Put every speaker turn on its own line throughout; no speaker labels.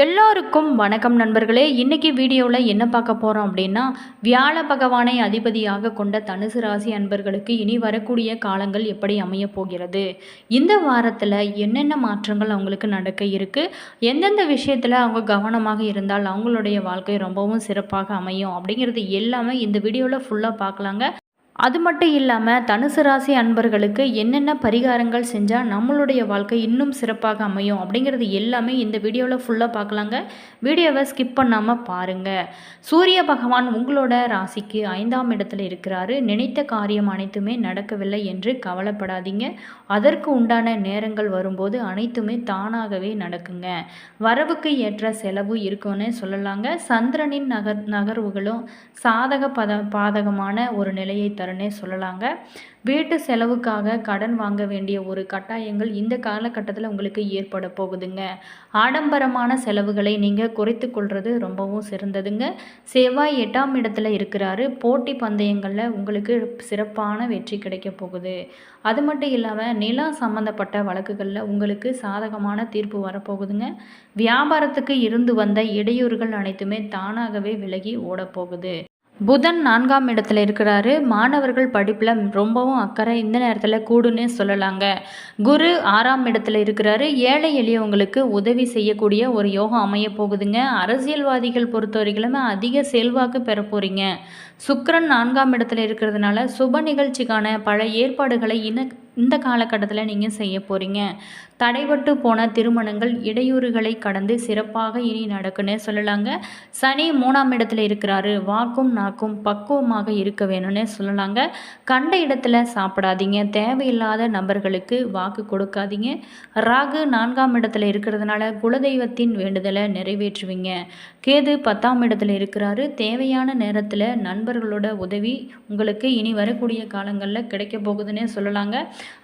எல்லோருக்கும் வணக்கம் நண்பர்களே. இன்னைக்கு வீடியோவில் என்ன பார்க்க போகிறோம் அப்படின்னா, வியாழ பகவானை அதிபதியாக கொண்ட தனுசு ராசி அன்பர்களுக்கு இனி வரக்கூடிய காலங்கள் எப்படி அமைய போகிறது, இந்த வாரத்தில் என்னென்ன மாற்றங்கள் அவங்களுக்கு நடக்க இருக்குது, எந்தெந்த விஷயத்தில் அவங்க கவனமாக இருந்தால் அவங்களுடைய வாழ்க்கை ரொம்பவும் சிறப்பாக அமையும் அப்படிங்கிறது எல்லாமே இந்த வீடியோவில் ஃபுல்லாக பார்க்கலாங்க. அது மட்டும் இல்லாமல் தனுசு ராசி அன்பர்களுக்கு என்னென்ன பரிகாரங்கள் செஞ்சால் நம்மளுடைய வாழ்க்கை இன்னும் சிறப்பாக அமையும் அப்படிங்கிறது எல்லாமே இந்த வீடியோவில் ஃபுல்லாக பார்க்கலாங்க. வீடியோவை ஸ்கிப் பண்ணாமல் பாருங்கள். சூரிய பகவான் உங்களோட ராசிக்கு 5ஆம் இடத்துல இருக்கிறாரு. நினைத்த காரியம் அனைத்துமே நடக்கவில்லை என்று கவலைப்படாதீங்க. அதற்கு உண்டான நேரங்கள் வரும்போது அனைத்துமே தானாகவே நடக்குங்க. வரவுக்கு ஏற்ற செலவு இருக்குன்னு சொல்லலாங்க. சந்திரனின் நகர்வுகளும் சாதக பாதகமான ஒரு நிலையை தரனே சொல்லலாங்க. வீட்டு செலவுக்காக கடன் வாங்க வேண்டிய ஒரு கட்டாயங்கள் இந்த காலகட்டத்தில் உங்களுக்கு ஏற்பட போகுதுங்க. ஆடம்பரமான செலவுகளை நீங்கள் குறைத்து கொள்வது ரொம்பவும் சிறந்ததுங்க. செவ்வாய் 8ஆம் இடத்துல இருக்கிறாரு. போட்டி பந்தயங்களில் உங்களுக்கு சிறப்பான வெற்றி கிடைக்க போகுது. அது மட்டும் இல்லாமல் நிலம் சம்மந்தப்பட்ட வழக்குகளில் உங்களுக்கு சாதகமான தீர்ப்பு வரப்போகுதுங்க. வியாபாரத்துக்கு இருந்து வந்த இடையூறுகள் அனைத்துமே தானாகவே விலகி ஓடப்போகுது. புதன் 4ஆம் இடத்துல இருக்கிறாரு. மாணவர்கள் படிப்பில் ரொம்பவும் அக்கறை இந்த நேரத்தில் கூடுன்னே சொல்லலாங்க. குரு 6ஆம் இடத்துல இருக்கிறாரு. ஏழை எளியவங்களுக்கு உதவி செய்யக்கூடிய ஒரு யோகம் அமைய போகுதுங்க. அரசியல்வாதிகள் பொறுத்த வரைக்கும் அதிக செல்வாக்கு பெற போகிறீங்க. சுக்கிரன் 4ஆம் இடத்துல இருக்கிறதுனால சுப நிகழ்ச்சிக்கான பல ஏற்பாடுகளை இந்த காலகட்டத்தில் நீங்கள் செய்ய போகிறீங்க. தடைபட்டு போன திருமணங்கள் இடையூறுகளை கடந்து சிறப்பாக இனி நடக்குன்னு சொல்லலாங்க. சனி 3ஆம் இடத்துல இருக்கிறாரு. வாக்கும் நாக்கும் பக்குவமாக இருக்க வேணும்னு சொல்லலாங்க. கண்ட இடத்துல சாப்பிடாதீங்க. தேவையில்லாத நபர்களுக்கு வாக்கு கொடுக்காதீங்க. ராகு 4ஆம் இடத்துல இருக்கிறதுனால குலதெய்வத்தின் வேண்டுதலை நிறைவேற்றுவீங்க. கேது 10ஆம் இடத்துல இருக்கிறாரு. தேவையான நேரத்தில் நண்பர்களோட உதவி உங்களுக்கு இனி வரக்கூடிய காலங்களில் கிடைக்க போகுதுன்னே சொல்லலாங்க.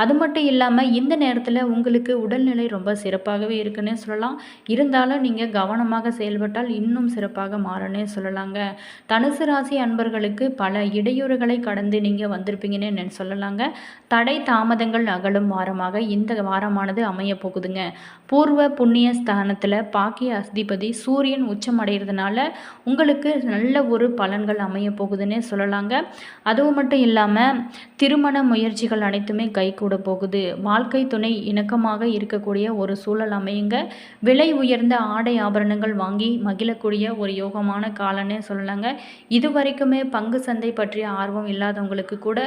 அது மட்டும் இல்லாமல் இந்த நேரத்தில் உங்களுக்கு உடல்நிலை ரொம்ப சிறப்பாகவே இருக்குன்னே சொல்லலாம். இருந்தாலும் நீங்கள் கவனமாக செயல்பட்டால் இன்னும் சிறப்பாக மாறனே சொல்லலாங்க. தனுசு ராசி அன்பர்களுக்கு பல இடையூறுகளை கடந்து நீங்கள் வந்திருப்பீங்கன்னு சொல்லலாங்க. தடை தாமதங்கள் அகலும் வாரமாக இந்த வாரமானது அமைய போகுதுங்க. பூர்வ புண்ணிய ஸ்தானத்தில் பாக்கிய அதிபதி சூரியன் உச்சம் அடைகிறதுனால உங்களுக்கு நல்ல ஒரு பலன்கள் அமைய போகுதுன்னே சொல்லலாங்க. அதுவும் மட்டும் இல்லாமல் திருமண முயற்சிகள் அனைத்துமே கைகூட போகுது. வாழ்க்கை துணை இணக்கமாக இருக்கக்கூடிய ஒரு சூழல் அமையுங்க. விலை உயர்ந்த ஆடை ஆபரணங்கள் வாங்கி மகிழக்கூடிய ஒரு யோகமான காலன்னே சொல்லலாங்க. இதுவரைக்குமே பங்கு சந்தை பற்றிய ஆர்வம் இல்லாதவங்களுக்கு கூட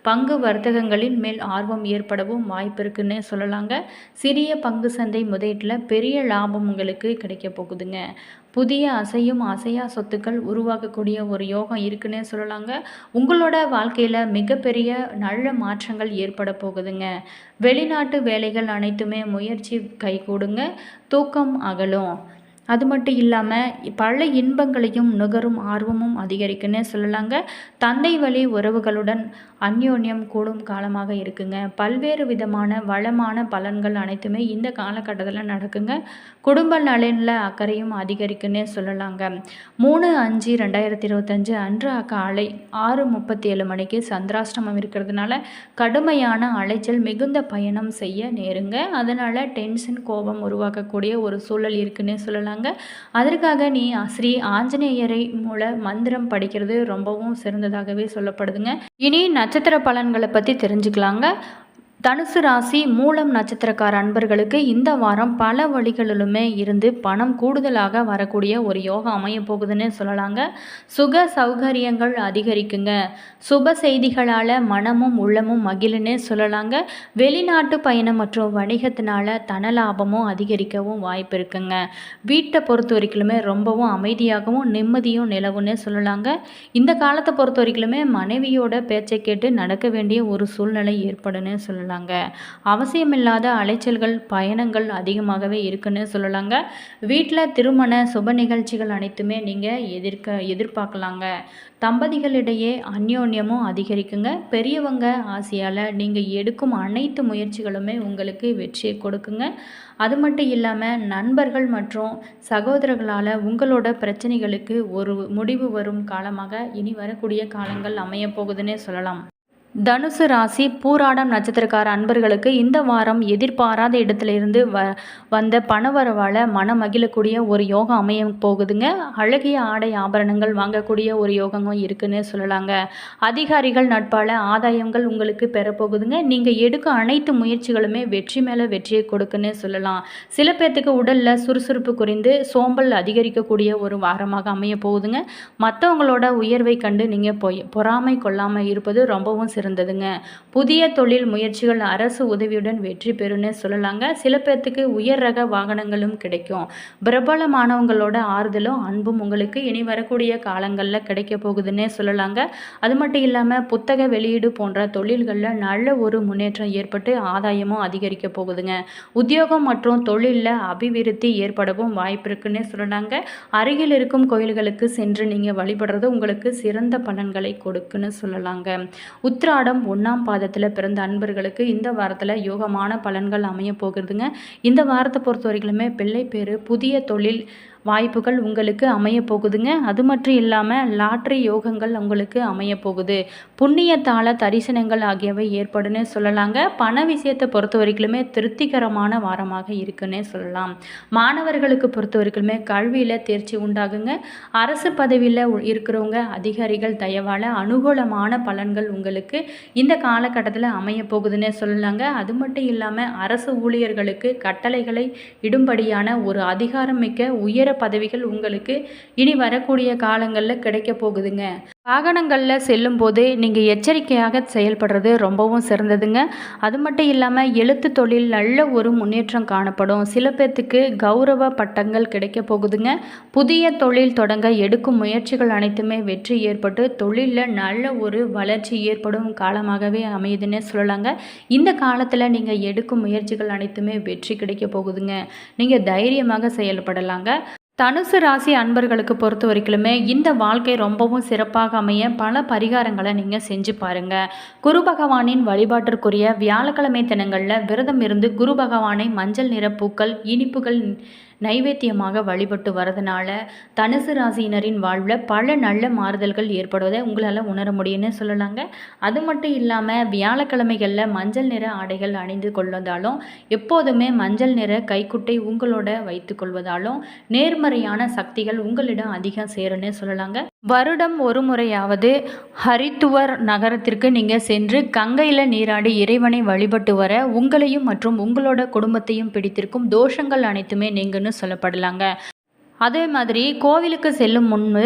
பங்கு வர்த்தகங்களின் மேல் ஆர்வம் ஏற்படவும் வாய்ப்பு இருக்குன்னே சொல்லலாங்க. சிறிய பங்கு சந்தை முதலீட்டில் பெரிய லாபம் உங்களுக்கு கிடைக்க போகுதுங்க. புதிய அசையும் அசையா சொத்துக்கள் உருவாக்கக்கூடிய ஒரு யோகம் இருக்குன்னே சொல்லலாங்க. உங்களோட வாழ்க்கையில் மிகப்பெரிய நல்ல மாற்றங்கள் ஏற்பட போகுதுங்க. வெளிநாட்டு வேலைகள் அனைத்துமே முயற்சி கைகூடுங்க. தூக்கம் அகலும். அது மட்டும் இல்லாமல் பல இன்பங்களையும் நுகரும் ஆர்வமும் அதிகரிக்குன்னே சொல்லலாங்க. தந்தை வழி உறவுகளுடன் அந்யோன்யம் கூடும் காலமாக இருக்குங்க. பல்வேறு விதமான வளமான பலன்கள் அனைத்துமே இந்த காலகட்டத்தில் நடக்குங்க. குடும்ப நலனில் அக்கறையும் அதிகரிக்குன்னே சொல்லலாங்க. 3/5/2025 அன்று காலை 6:37 மணிக்கு சந்திராஷ்டமம் இருக்கிறதுனால கடுமையான அலைச்சல் மிகுந்த பயணம் செய்ய நேருங்க. அதனால் டென்ஷன் கோபம் உருவாக்கக்கூடிய ஒரு சூழல் இருக்குன்னே சொல்லலாங்க. அதற்காக நீ ஸ்ரீ ஆஞ்சநேயரை மூல மந்திரம் படிக்கிறது ரொம்பவும் சிறந்ததாகவே சொல்லப்படுதுங்க. இனி நட்சத்திர பலன்களை பற்றி தெரிஞ்சுக்கலாங்க. தனுசு ராசி மூலம் நட்சத்திரக்கார அன்பர்களுக்கு இந்த வாரம் பல வழிகளிலுமே இருந்து பணம் கூடுதலாக வரக்கூடிய ஒரு யோகம் அமைய போகுதுன்னு சொல்லலாங்க. சுக சௌகரியங்கள் அதிகரிக்குங்க. சுப செய்திகளால் மனமும் உள்ளமும் மகிழுன்னே சொல்லலாங்க. வெளிநாட்டு பயணம் மற்றும் வணிகத்தினால தனலாபமும் அதிகரிக்கவும் வாய்ப்பு இருக்குங்க. வீட்டை பொறுத்த வரைக்குமே ரொம்பவும் அமைதியாகவும் நிம்மதியும் நிலவுன்னு சொல்லலாங்க. இந்த காலத்தை பொறுத்த வரைக்குமே மனைவியோட பேச்சை கேட்டு நடக்க வேண்டிய ஒரு சூழ்நிலை ஏற்படுன்னு சொல்லலாம். அவசியமில்லாத அலைச்சல்கள் பயணங்கள் அதிகமாகவே இருக்குன்னு சொல்லலாங்க. வீட்டில் திருமண சுப நிகழ்ச்சிகள் அனைத்துமே நீங்கள் எதிர்பார்க்கலாங்க. தம்பதிகளிடையே அந்யோன்யமும் அதிகரிக்குங்க. பெரியவங்க ஆசையால் நீங்கள் எடுக்கும் அனைத்து முயற்சிகளுமே உங்களுக்கு வெற்றியை கொடுக்குங்க. அது மட்டும் இல்லாமல் நண்பர்கள் மற்றும் சகோதரர்களால் உங்களோட பிரச்சனைகளுக்கு ஒரு முடிவு வரும் காலமாக இனி வரக்கூடிய காலங்கள் அமைய போகுதுன்னே சொல்லலாம். தனுசு ராசி பூராடம் நட்சத்திரக்கார அன்பர்களுக்கு இந்த வாரம் எதிர்பாராத இடத்திலிருந்து வந்த பணவரவால் மனம் மகிழக்கூடிய ஒரு யோகம் அமைய போகுதுங்க. அழகிய ஆடை ஆபரணங்கள் வாங்கக்கூடிய ஒரு யோகமும் இருக்குன்னு சொல்லலாங்க. அதிகாரிகள் நட்பால் ஆதாயங்கள் உங்களுக்கு பெறப்போகுதுங்க. நீங்கள் எடுக்கும் அனைத்து முயற்சிகளுமே வெற்றி மேலே வெற்றியை கொடுக்குன்னு சொல்லலாம். சில பேர்த்துக்கு உடலில் சுறுசுறுப்பு குறைந்து சோம்பல் அதிகரிக்கக்கூடிய ஒரு வாரமாக அமைய போகுதுங்க. மற்றவங்களோட உயர்வை கண்டு நீங்கள் பொறாமை கொள்ளாமல் இருப்பது ரொம்பவும் இருந்ததுங்க. புதிய தொழில் முயற்சிகள் அரசு உதவியுடன் வெற்றி பெறுன்னு சொல்லலாங்க. சில பேர்த்துக்கு உயர் ரக வாகனங்களும் கிடைக்கும். பிரபலமானவங்களோட ஆறுதலும் அன்பும் உங்களுக்கு இனி வரக்கூடிய காலங்களில் கிடைக்க போகுதுன்னே சொல்லலாங்க. அது மட்டும் இல்லாமல் புத்தக வெளியீடு போன்ற தொழில்களில் நல்ல ஒரு முன்னேற்றம் ஏற்பட்டு ஆதாயமும் அதிகரிக்க போகுதுங்க. உத்தியோகம் மற்றும் தொழிலில் அபிவிருத்தி ஏற்படவும் வாய்ப்பு இருக்குன்னே சொல்லலாங்க. அருகில் இருக்கும் கோயில்களுக்கு சென்று நீங்கள் வழிபடுறது உங்களுக்கு சிறந்த பலன்களை கொடுக்குன்னு சொல்லலாங்க. உத்திராடம் 1ஆம் பாதத்தில் பிறந்த அன்பர்களுக்கு இந்த வாரத்தில் யோகமான பலன்கள் அமைய போகிறதுங்க. இந்த வாரத்தை பொறுத்த வரைக்குமே பிள்ளை பேரு புதிய தொழில் வாய்ப்புகள் உங்களுக்கு அமைய போகுதுங்க. அது மட்டும் இல்லாமல் லாட்ரி யோகங்கள் உங்களுக்கு அமைய போகுது. புண்ணியத்தால தரிசனங்கள் ஆகியவை ஏற்படுன்னு சொல்லலாங்க. பண விஷயத்தை பொறுத்த வரைக்குமே திருப்திகரமான வாரமாக இருக்குன்னே சொல்லலாம். மாணவர்களுக்கு பொறுத்த வரைக்குமே கல்வியில் தேர்ச்சி உண்டாகுங்க. அரசு பதவியில் இருக்கிறவங்க அதிகாரிகள் தயவால் அனுகூலமான பலன்கள் உங்களுக்கு இந்த காலகட்டத்தில் அமைய போகுதுன்னே சொல்லலாங்க. அது மட்டும் இல்லாமல் அரசு ஊழியர்களுக்கு கட்டளைகளை இடும்படியான ஒரு அதிகாரமிக்க உயர பதவிகள் உங்களுக்கு இனி வரக்கூடிய காலங்களில் கிடைக்க போகுதுங்க. வாகனங்களில் செல்லும்போது நீங்கள் எச்சரிக்கையாக செயல்படுறது ரொம்பவும் சிறந்ததுங்க. அது மட்டும் இல்லாமல் எழுத்து தொழில் நல்ல ஒரு முன்னேற்றம் காணப்படும். சில பேர்த்துக்கு கௌரவ பட்டங்கள் கிடைக்க போகுதுங்க. புதிய தொழில் தொடங்க எடுக்கும் முயற்சிகள் அனைத்துமே வெற்றி ஏற்பட்டு தொழிலில் நல்ல ஒரு வளர்ச்சி ஏற்படும் காலமாகவே அமையுதுன்னு சொல்லலாங்க. இந்த காலத்தில் நீங்கள் எடுக்கும் முயற்சிகள் அனைத்துமே வெற்றி கிடைக்க போகுதுங்க. நீங்கள் தைரியமாக செயல்படலாங்க. தனுசு ராசி அன்பர்களுக்கு பொறுத்த வரைக்குமே இந்த வாழ்க்கை ரொம்பவும் சிறப்பாக அமைய பல பரிகாரங்களை நீங்கள் செஞ்சு பாருங்கள். குரு பகவானின் வழிபாட்டிற்குரிய வியாழக்கிழமை தினங்களில் விரதம் இருந்து குரு பகவானை மஞ்சள் நிற பூக்கள் இனிப்புகள் நைவேத்தியமாக வழிபட்டு வரதுனால தனுசு ராசியினரின் வாழ்வில் பல நல்ல மாறுதல்கள் ஏற்படுவதை உங்களால் உணர முடியும்னு சொல்லலாங்க. அது மட்டும் இல்லாமல் வியாழக்கிழமைகளில் மஞ்சள் நிற ஆடைகள் அணிந்து கொள்வதாலும் எப்போதுமே மஞ்சள் நிற கைக்குட்டை உங்களோட வைத்து கொள்வதாலும் நேர்மறையான சக்திகள் உங்களிடம் அதிகம் சேரும்னு சொல்லலாங்க. வருடம் ஒரு முறையாவது ஹரித்துவர் நகரத்திற்கு நீங்கள் சென்று கங்கையில் நீராடி இறைவனை வழிபட்டு வர உங்களையும் மற்றும் உங்களோட குடும்பத்தையும் பிடித்திருக்கும் தோஷங்கள் அனைத்துமே நீங்கன்னு சொல்லப்படலாங்க. அதே மாதிரி கோவிலுக்கு செல்லும் முன்பு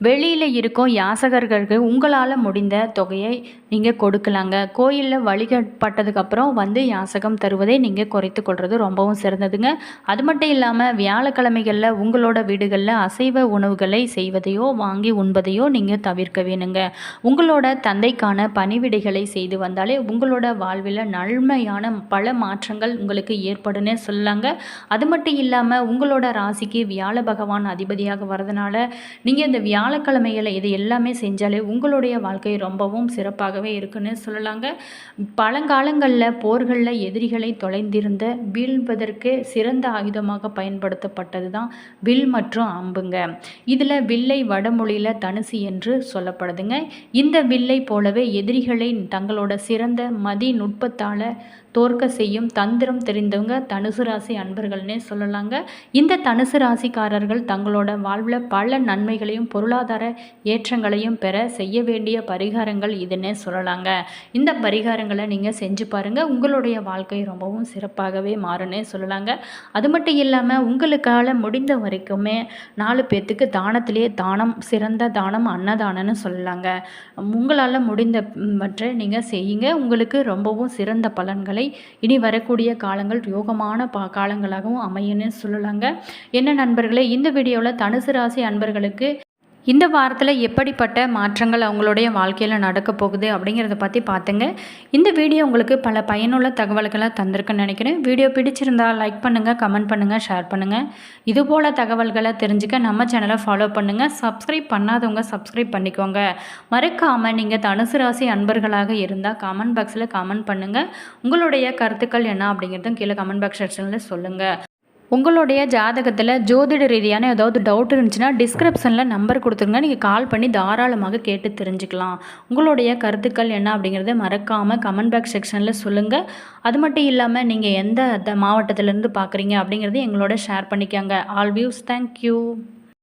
வெளியில் இருக்கும் யாசகர்களுக்கு உங்களால் முடிந்த தொகையை நீங்கள் கொடுக்கலாங்க. கோயிலில் வழிபட்டதுக்கப்புறம் வந்து யாசகம் தருவதை நீங்கள் குறைத்து கொள்வது ரொம்பவும் சிறந்ததுங்க. அது மட்டும் இல்லாமல் வியாழக்கிழமைகளில் உங்களோட வீடுகளில் அசைவ உணவுகளை செய்வதையோ வாங்கி உண்பதையோ நீங்கள் தவிர்க்க வேணுங்க. உங்களோட தந்தைக்கான பணிவிடைகளை செய்து வந்தாலே உங்களோட வாழ்வில் நன்மையான பல மாற்றங்கள் உங்களுக்கு ஏற்படுன்னு சொல்லலாங்க. அது மட்டும் இல்லாமல் உங்களோட ராசிக்கு வியாழ பகவான் அதிபதியாக வரதுனால நீங்கள் இந்த வியாழக்கிழமைகளை இது எல்லாமே செஞ்சாலே உங்களுடைய வாழ்க்கை ரொம்பவும் சிறப்பாகவே இருக்குன்னு சொல்லலாங்க. பழங்காலங்களில் போர்களில் எதிரிகளை தொலைந்திருந்த வீழ்வதற்கு சிறந்த ஆயுதமாக பயன்படுத்தப்பட்டது தான் வில் மற்றும் அம்புங்க. இதில் வில்லை வடமொழியில் தனுசு என்று சொல்லப்படுதுங்க. இந்த வில்லை போலவே எதிரிகளை தங்களோட சிறந்த மதி நுட்பத்தால் தோற்க செய்யும் தந்திரம் தெரிந்தவங்க தனுசு ராசி அன்பர்கள்னே சொல்லலாங்க. இந்த தனுசு ராசிக்காரர்கள் தங்களோட வாழ்வில் பல நன்மைகளையும் பொருளாதார ஏற்றங்களையும் பெற செய்ய வேண்டிய பரிகாரங்கள் இதுன்னே சொல்லலாங்க. இந்த பரிகாரங்களை நீங்கள் செஞ்சு பாருங்கள். உங்களுடைய வாழ்க்கை ரொம்பவும் சிறப்பாகவே மாறுன்னே சொல்லலாங்க. அது மட்டும் இல்லாமல் உங்களுக்கால முடிந்த வரைக்குமே 4 பேர்த்துக்கு தானத்திலே தானம் சிறந்த தானம் அன்னதானம்னு சொல்லலாங்க. உங்களால் முடிந்தவற்றை நீங்கள் செய்யுங்க. உங்களுக்கு ரொம்பவும் சிறந்த பலன்களை இனி வரக்கூடிய காலங்கள் யோகமான காலங்களாகவும் அமையுன்னு சொல்லலாங்க. என்ன நண்பர்களே, இந்த வீடியோவில் தனுசு ராசி அன்பர்களுக்கு இந்த வாரத்தில் எப்படிப்பட்ட மாற்றங்கள் அவங்களுடைய வாழ்க்கையில் நடக்க போகுது அப்படிங்கிறத பற்றி பார்த்துங்க. இந்த வீடியோ உங்களுக்கு பல பயனுள்ள தகவல்களை தந்திருக்குன்னு நினைக்கிறேன். வீடியோ பிடிச்சிருந்தால் லைக் பண்ணுங்கள், கமெண்ட் பண்ணுங்கள், ஷேர் பண்ணுங்கள். இதுபோல் தகவல்களை தெரிஞ்சுக்க நம்ம சேனலை ஃபாலோ பண்ணுங்கள். சப்ஸ்கிரைப் பண்ணாதவங்க சப்ஸ்கிரைப் பண்ணிக்கோங்க. மறக்காமல் நீங்கள் தனுசு ராசி அன்பர்களாக இருந்தால் கமெண்ட் பாக்ஸில் கமெண்ட் பண்ணுங்கள். உங்களுடைய கருத்துக்கள் என்ன அப்படிங்கிறதும் கீழே கமெண்ட் பாக்ஸ் செக்ஷனில் சொல்லுங்கள். உங்களுடைய ஜாதகத்தில் ஜோதிட ரீதியான ஏதாவது டவுட் இருந்துச்சுன்னா டிஸ்கிரிப்ஷனில் நம்பர் கொடுத்துருங்க. நீங்கள் கால் பண்ணி தாராளமாக கேட்டு தெரிஞ்சுக்கலாம். உங்களுடைய கருத்துக்கள் என்ன அப்படிங்கிறத மறக்காமல் கமெண்ட் பாக்ஸ் செக்ஷனில் சொல்லுங்கள். அது மட்டும் இல்லாமல் நீங்கள் எந்த மாவட்டத்திலேருந்து பார்க்குறீங்க அப்படிங்கிறத எங்களோட ஷேர் பண்ணிக்கோங்க. All views thank you.